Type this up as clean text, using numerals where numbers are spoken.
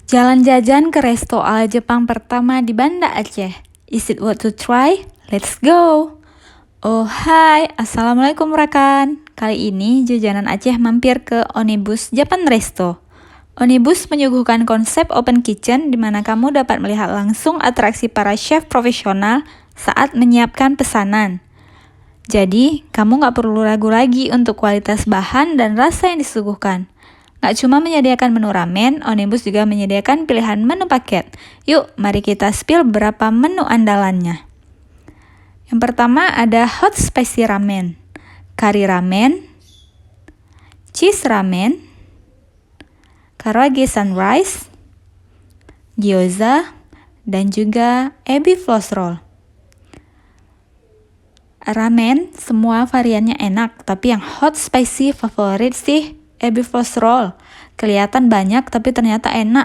Jalan jajan ke resto ala Jepang pertama di Banda Aceh. Is it worth to try? Let's go! Oh hai, assalamualaikum rekan. Kali ini jajanan Aceh mampir ke Onibus Japan Resto. Onibus menyuguhkan konsep open kitchen di mana kamu dapat melihat langsung atraksi para chef profesional saat menyiapkan pesanan. Jadi, kamu nggak perlu ragu lagi untuk kualitas bahan dan rasa yang disuguhkan. Nggak cuma menyediakan menu ramen, Onibus juga menyediakan pilihan menu paket. Yuk, mari kita spill beberapa menu andalannya. Yang pertama ada hot spicy ramen, kari ramen, cheese ramen, karaage sunrise, gyoza, dan juga ebi floss roll. Ramen semua variannya enak, tapi yang hot spicy favorit sih ebi floss roll. Kelihatan banyak tapi ternyata enak.